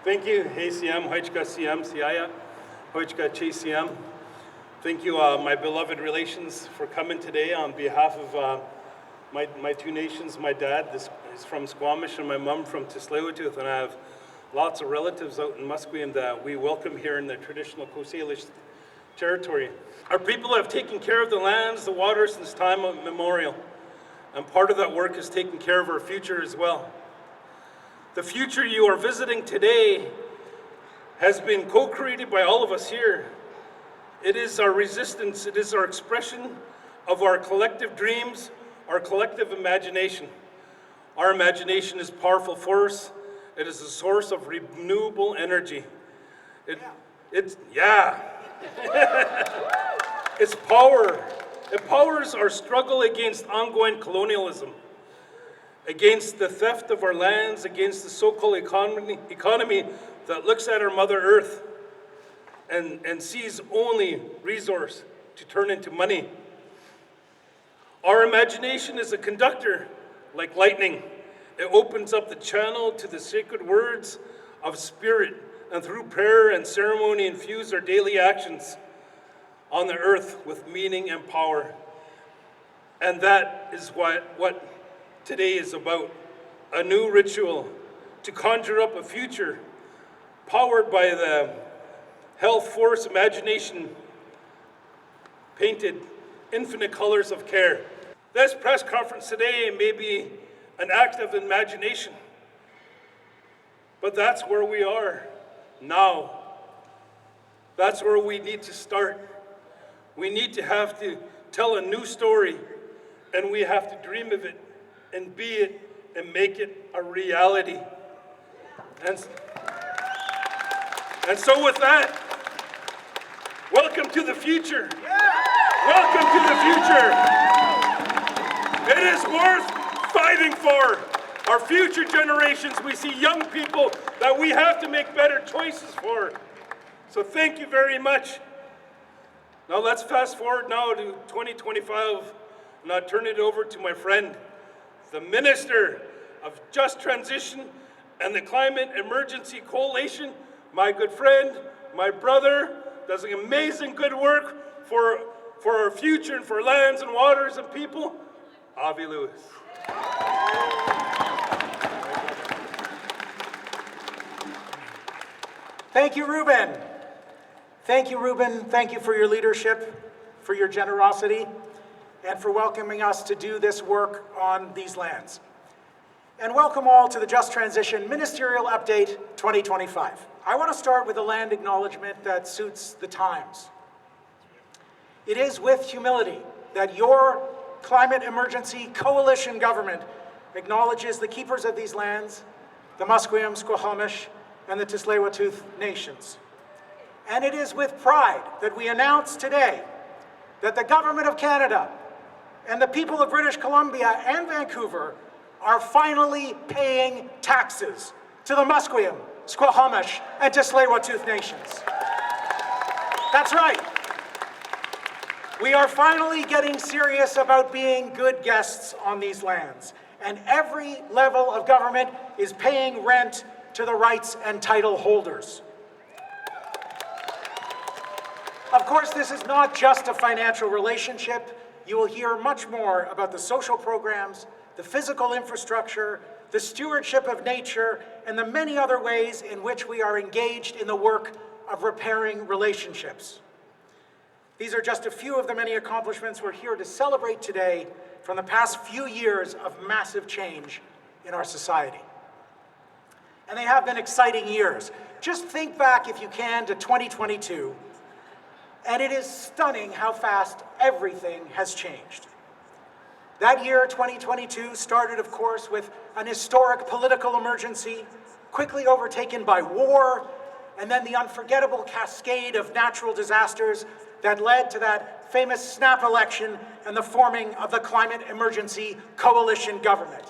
Thank you, ACM, Hoichka CM, Siaya, Hoichka CM. Thank you, my beloved relations, for coming today on behalf of my two nations. My dad is from Squamish and my mom from Tsleil-Waututh, and I have lots of relatives out in Musqueam that we welcome here in the traditional Coast Salish territory. Our people have taken care of the lands, the waters since time immemorial, and part of that work is taking care of our future as well. The future you are visiting today has been co-created by all of us here. It is our resistance, it is our expression of our collective dreams, our collective imagination. Our imagination is a powerful force. It is a source of renewable energy. It's power. It powers our struggle against ongoing colonialism, against the theft of our lands, against the so-called economy that looks at our Mother Earth and sees only resource to turn into money. Our imagination is a conductor like lightning. It opens up the channel to the sacred words of spirit, and through prayer and ceremony infuse our daily actions on the earth with meaning and power. And that is what today is about, a new ritual to conjure up a future powered by the health force imagination painted infinite colors of care. This press conference today may be an act of imagination, but that's where we are now. That's where we need to start. We need to have to tell a new story, and we have to dream of it and be it and make it a reality. And so with that, welcome to the future. Welcome to the future. It is worth fighting for. Our future generations, we see young people that we have to make better choices for. So thank you very much. Now let's fast forward now to 2025, and I'll turn it over to my friend, the Minister of Just Transition and the Climate Emergency Coalition, my good friend, my brother, does an amazing good work for our future and for lands and waters and people, Avi Lewis. Thank you, Ruben. Thank you, Ruben. Thank you for your leadership, for your generosity, and for welcoming us to do this work on these lands. And welcome all to the Just Transition Ministerial Update 2025. I want to start with a land acknowledgement that suits the times. It is with humility that your Climate Emergency Coalition government acknowledges the keepers of these lands, the Musqueam, Squamish, and the Tsleil-Waututh nations. And it is with pride that we announce today that the Government of Canada and the people of British Columbia and Vancouver are finally paying taxes to the Musqueam, Squamish, and Tsleil-Waututh nations. That's right. We are finally getting serious about being good guests on these lands, and every level of government is paying rent to the rights and title holders. Of course, this is not just a financial relationship. You will hear much more about the social programs, the physical infrastructure, the stewardship of nature, and the many other ways in which we are engaged in the work of repairing relationships. These are just a few of the many accomplishments we're here to celebrate today from the past few years of massive change in our society. And they have been exciting years. Just think back, if you can, to 2022, and it is stunning how fast everything has changed. That year, 2022, started, of course, with an historic political emergency, quickly overtaken by war, and then the unforgettable cascade of natural disasters that led to that famous snap election and the forming of the Climate Emergency Coalition government.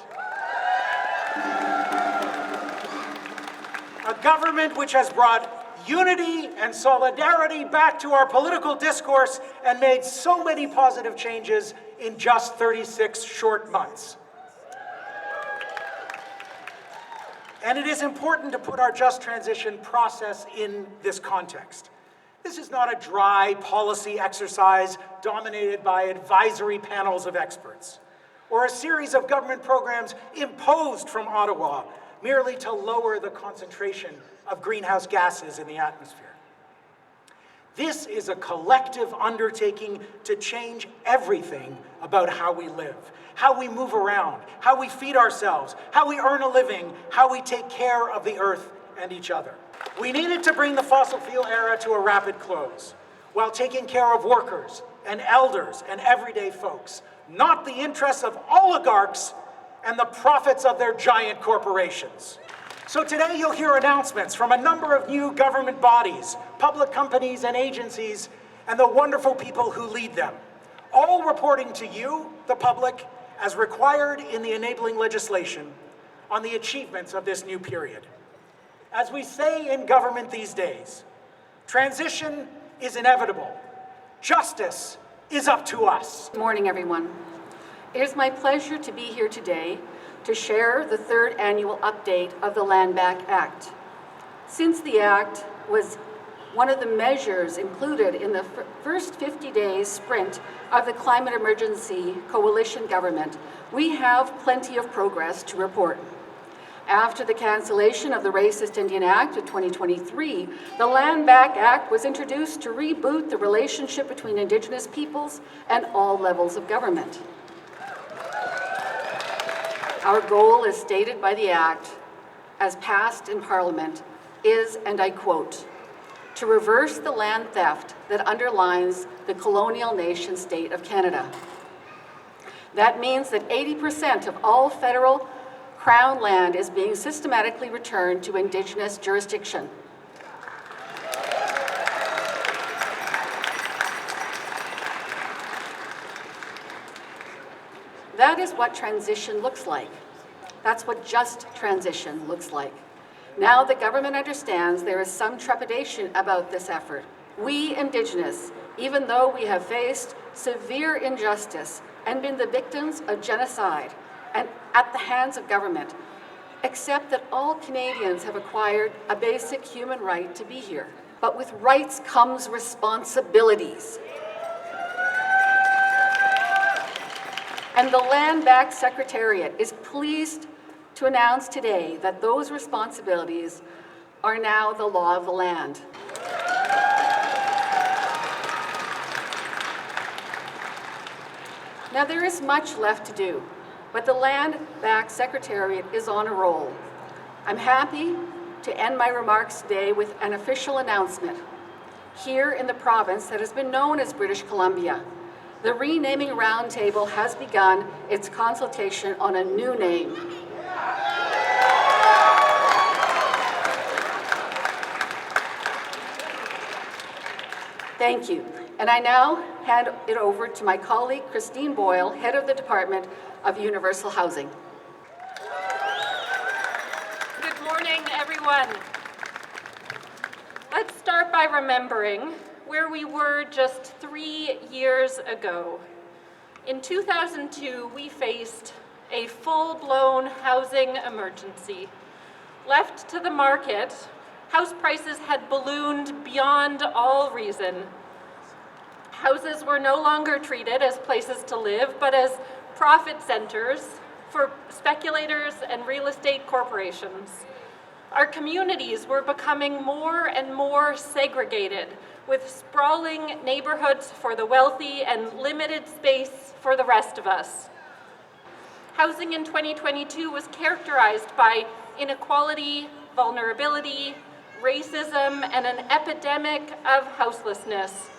A government which has brought unity and solidarity back to our political discourse and made so many positive changes in just 36 short months. And it is important to put our just transition process in this context. This is not a dry policy exercise dominated by advisory panels of experts, or a series of government programs imposed from Ottawa merely to lower the concentration of greenhouse gases in the atmosphere. This is a collective undertaking to change everything about how we live, how we move around, how we feed ourselves, how we earn a living, how we take care of the earth and each other. We needed to bring the fossil fuel era to a rapid close while taking care of workers and elders and everyday folks, not the interests of oligarchs and the profits of their giant corporations. So today you'll hear announcements from a number of new government bodies, public companies and agencies, and the wonderful people who lead them, all reporting to you, the public, as required in the enabling legislation on the achievements of this new period. As we say in government these days, transition is inevitable. Justice is up to us. Good morning, everyone. It is my pleasure to be here today to share the third annual update of the Land Back Act. Since the Act was one of the measures included in the first 50-day sprint of the climate emergency coalition government, we have plenty of progress to report. After the cancellation of the Racist Indian Act of 2023, the Land Back Act was introduced to reboot the relationship between Indigenous peoples and all levels of government. Our goal, as stated by the Act, as passed in Parliament, is, and I quote, to reverse the land theft that underlines the colonial nation state of Canada. That means that 80% of all federal Crown land is being systematically returned to Indigenous jurisdiction. That is what transition looks like. That's what just transition looks like. Now the government understands there is some trepidation about this effort. We Indigenous, even though we have faced severe injustice and been the victims of genocide and at the hands of government, accept that all Canadians have acquired a basic human right to be here. But with rights comes responsibilities. And the Land Back Secretariat is pleased to announce today that those responsibilities are now the law of the land. Now there is much left to do, but the Land Back Secretariat is on a roll. I'm happy to end my remarks today with an official announcement. Here in the province that has been known as British Columbia, the Renaming Roundtable has begun its consultation on a new name. Thank you. And I now hand it over to my colleague, Christine Boyle, head of the Department of Universal Housing. Good morning, everyone. Let's start by remembering where we were just 3 years ago. In 2002, we faced a full-blown housing emergency. Left to the market, house prices had ballooned beyond all reason. Houses were no longer treated as places to live, but as profit centers for speculators and real estate corporations. Our communities were becoming more and more segregated, with sprawling neighborhoods for the wealthy and limited space for the rest of us. Housing in 2022 was characterized by inequality, vulnerability, racism, and an epidemic of houselessness.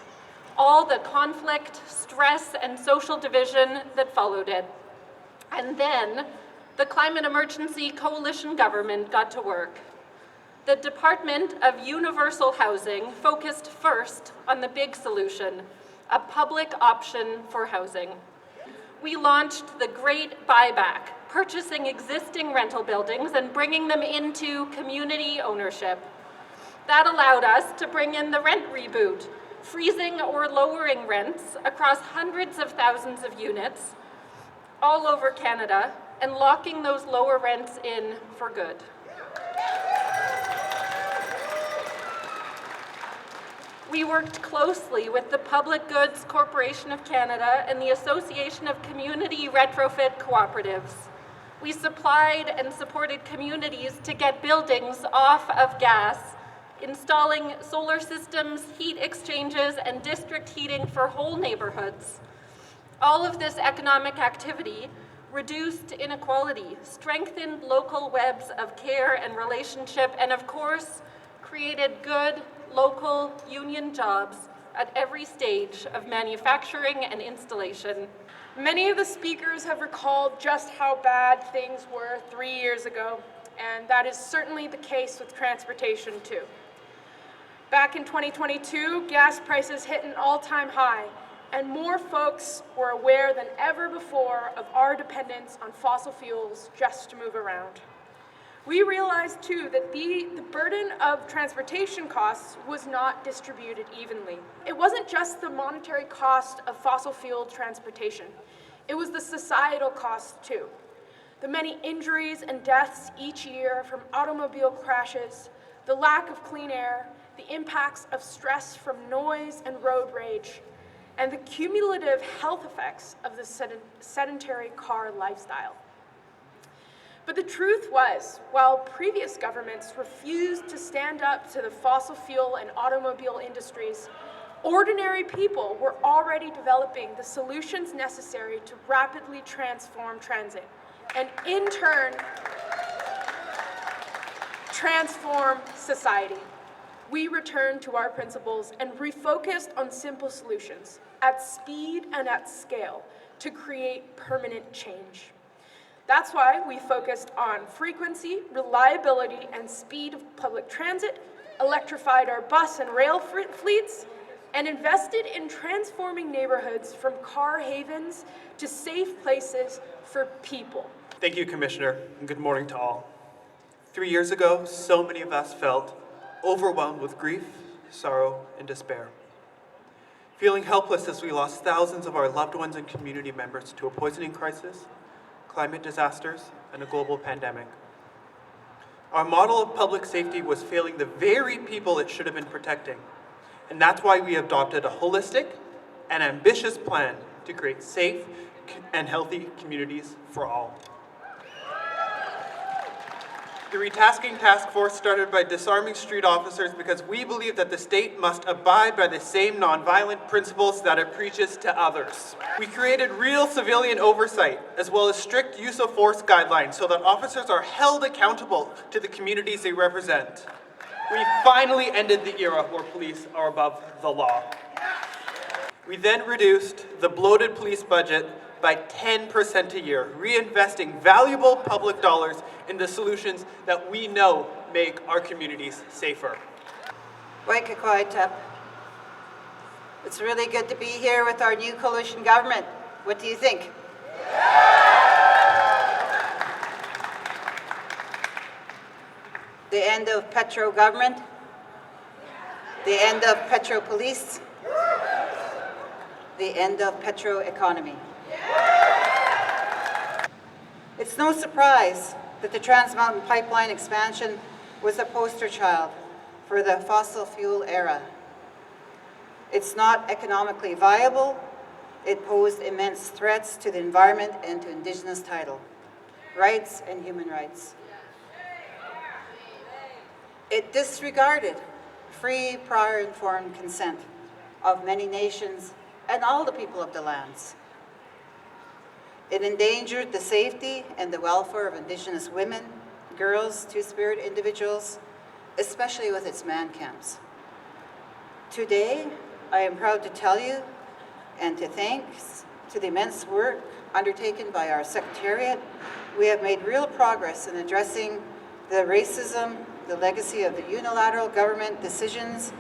All the conflict, stress, and social division that followed it. And then, the climate emergency coalition government got to work. The Department of Universal Housing focused first on the big solution, a public option for housing. We launched the Great Buyback, purchasing existing rental buildings and bringing them into community ownership. That allowed us to bring in the rent reboot, freezing or lowering rents across hundreds of thousands of units all over Canada and locking those lower rents in for good. We worked closely with the Public Goods Corporation of Canada and the Association of Community Retrofit Cooperatives. We supplied and supported communities to get buildings off of gas, installing solar systems, heat exchangers, and district heating for whole neighborhoods. All of this economic activity reduced inequality, strengthened local webs of care and relationship, and of course, created good local union jobs at every stage of manufacturing and installation. Many of the speakers have recalled just how bad things were 3 years ago, and that is certainly the case with transportation too. Back in 2022, gas prices hit an all-time high, and more folks were aware than ever before of our dependence on fossil fuels just to move around. We realized too that the burden of transportation costs was not distributed evenly. It wasn't just the monetary cost of fossil fuel transportation, it was the societal cost too. The many injuries and deaths each year from automobile crashes, the lack of clean air, the impacts of stress from noise and road rage, and the cumulative health effects of the sedentary car lifestyle. But the truth was, while previous governments refused to stand up to the fossil fuel and automobile industries, ordinary people were already developing the solutions necessary to rapidly transform transit, and in turn, transform society. We returned to our principles and refocused on simple solutions, at speed and at scale, to create permanent change. That's why we focused on frequency, reliability, and speed of public transit, electrified our bus and rail fleets, and invested in transforming neighborhoods from car havens to safe places for people. Thank you, Commissioner, and good morning to all. 3 years ago, so many of us felt overwhelmed with grief, sorrow, and despair. Feeling helpless as we lost thousands of our loved ones and community members to a poisoning crisis, climate disasters, and a global pandemic. Our model of public safety was failing the very people it should have been protecting, and that's why we adopted a holistic and ambitious plan to create safe and healthy communities for all. The retasking task force started by disarming street officers because we believe that the state must abide by the same nonviolent principles that it preaches to others. We created real civilian oversight as well as strict use of force guidelines so that officers are held accountable to the communities they represent. We finally ended the era where police are above the law. We then reduced the bloated police budget by 10% a year, reinvesting valuable public dollars in the solutions that we know make our communities safer. Waikakoitap. It's really good to be here with our new coalition government. What do you think? The end of petro government? The end of petro police? The end of petro economy? It's no surprise that the Trans Mountain Pipeline expansion was a poster child for the fossil fuel era. It's not economically viable. It posed immense threats to the environment and to Indigenous title, rights and human rights. It disregarded free, prior informed consent of many nations and all the people of the lands. It endangered the safety and the welfare of Indigenous women, girls, Two-Spirit individuals, especially with its man camps. Today, I am proud to tell you and to thanks to the immense work undertaken by our Secretariat, we have made real progress in addressing the racism, the legacy of the unilateral government decisions,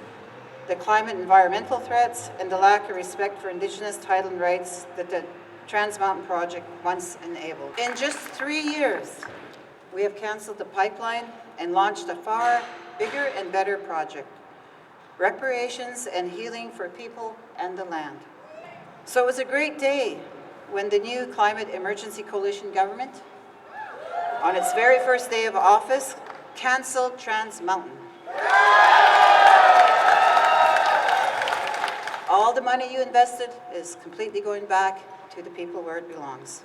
the climate and environmental threats, and the lack of respect for Indigenous title and rights that the Trans Mountain Project once enabled. In just 3 years, we have cancelled the pipeline and launched a far bigger and better project, reparations and healing for people and the land. So it was a great day when the new Climate Emergency Coalition government, on its very first day of office, cancel Trans Mountain. All the money you invested is completely going back to the people where it belongs.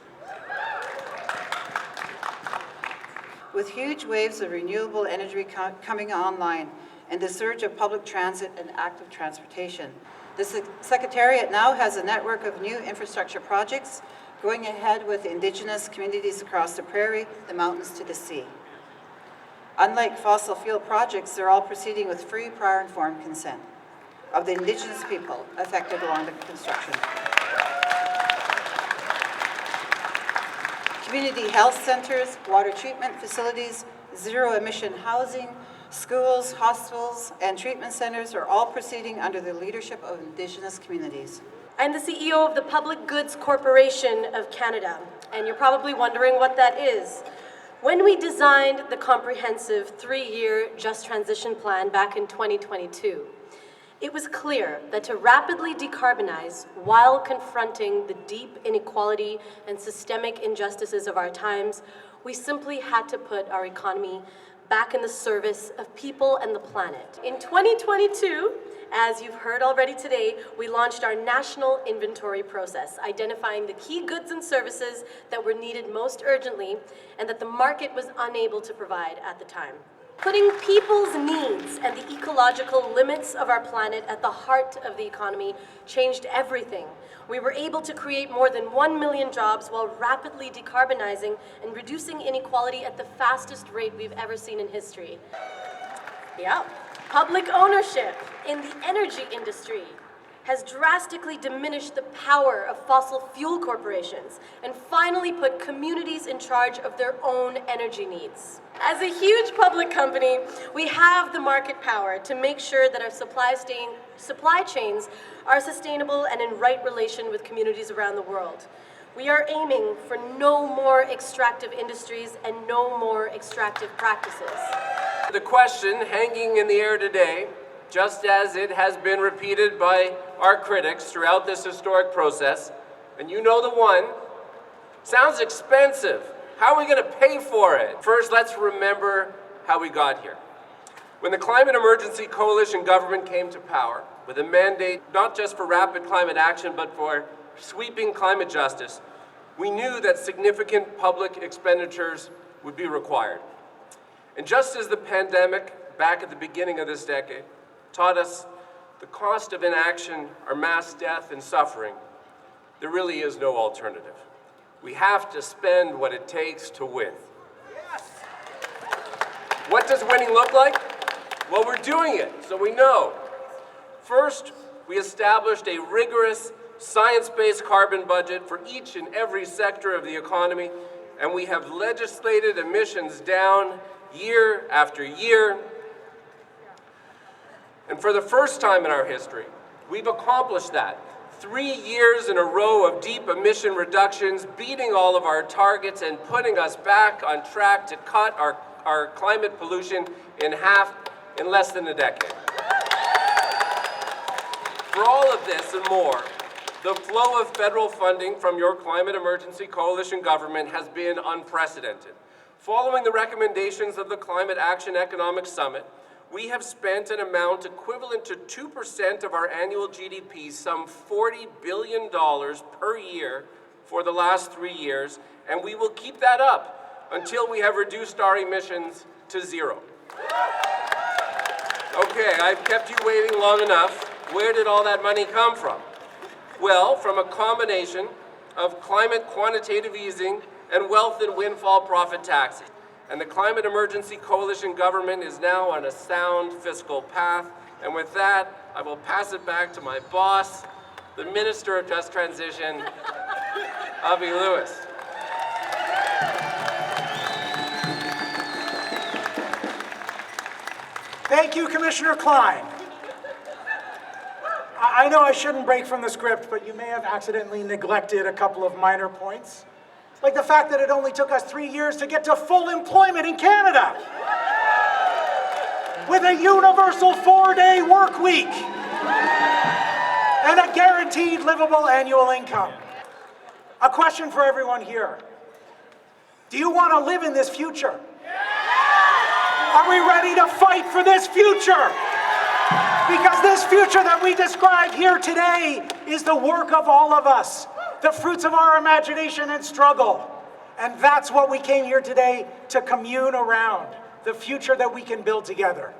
With huge waves of renewable energy coming online and the surge of public transit and active transportation, the Secretariat now has a network of new infrastructure projects going ahead with Indigenous communities across the prairie, the mountains to the sea. Unlike fossil fuel projects, they're all proceeding with free, prior, informed consent of the Indigenous people affected along the construction. Community health centers, water treatment facilities, zero-emission housing, schools, hospitals, and treatment centers are all proceeding under the leadership of Indigenous communities. I'm the CEO of the Public Goods Corporation of Canada, and you're probably wondering what that is. When we designed the comprehensive 3-year Just Transition Plan back in 2022, it was clear that to rapidly decarbonize while confronting the deep inequality and systemic injustices of our times, we simply had to put our economy back in the service of people and the planet. In 2022, as you've heard already today, we launched our national inventory process, identifying the key goods and services that were needed most urgently and that the market was unable to provide at the time. Putting people's needs and the ecological limits of our planet at the heart of the economy changed everything. We were able to create more than 1 million jobs while rapidly decarbonizing and reducing inequality at the fastest rate we've ever seen in history. Yeah. Public ownership in the energy industry has drastically diminished the power of fossil fuel corporations and finally put communities in charge of their own energy needs. As a huge public company, we have the market power to make sure that our supply chains are sustainable and in right relation with communities around the world. We are aiming for no more extractive industries and no more extractive practices. The question hanging in the air today, just as it has been repeated by our critics throughout this historic process, and you know the one, sounds expensive. How are we going to pay for it? First, let's remember how we got here. When the Climate Emergency Coalition government came to power, with a mandate not just for rapid climate action, but for sweeping climate justice, we knew that significant public expenditures would be required. And just as the pandemic, back at the beginning of this decade, taught us the cost of inaction are mass death and suffering, there really is no alternative. We have to spend what it takes to win. Yes. What does winning look like? Well, we're doing it, so we know. First, we established a rigorous, science-based carbon budget for each and every sector of the economy, and we have legislated emissions down year after year. And for the first time in our history, we've accomplished that. 3 years in a row of deep emission reductions, beating all of our targets and putting us back on track to cut our climate pollution in half in less than a decade. For all of this and more, the flow of federal funding from your Climate Emergency Coalition government has been unprecedented. Following the recommendations of the Climate Action Economic Summit, we have spent an amount equivalent to 2% of our annual GDP, some $40 billion per year for the last 3 years, and we will keep that up until we have reduced our emissions to zero. Okay, I've kept you waiting long enough. Where did all that money come from? Well, from a combination of climate quantitative easing and wealth and windfall profit taxes. And the Climate Emergency Coalition government is now on a sound fiscal path. And with that, I will pass it back to my boss, the Minister of Just Transition, Avi Lewis. Thank you, Commissioner Klein. I know I shouldn't break from the script, but you may have accidentally neglected a couple of minor points. Like the fact that it only took us 3 years to get to full employment in Canada. With a universal 4-day work week. And a guaranteed livable annual income. A question for everyone here. Do you want to live in this future? Are we ready to fight for this future? Because this future that we describe here today is the work of all of us, the fruits of our imagination and struggle. And that's what we came here today to commune around, the future that we can build together.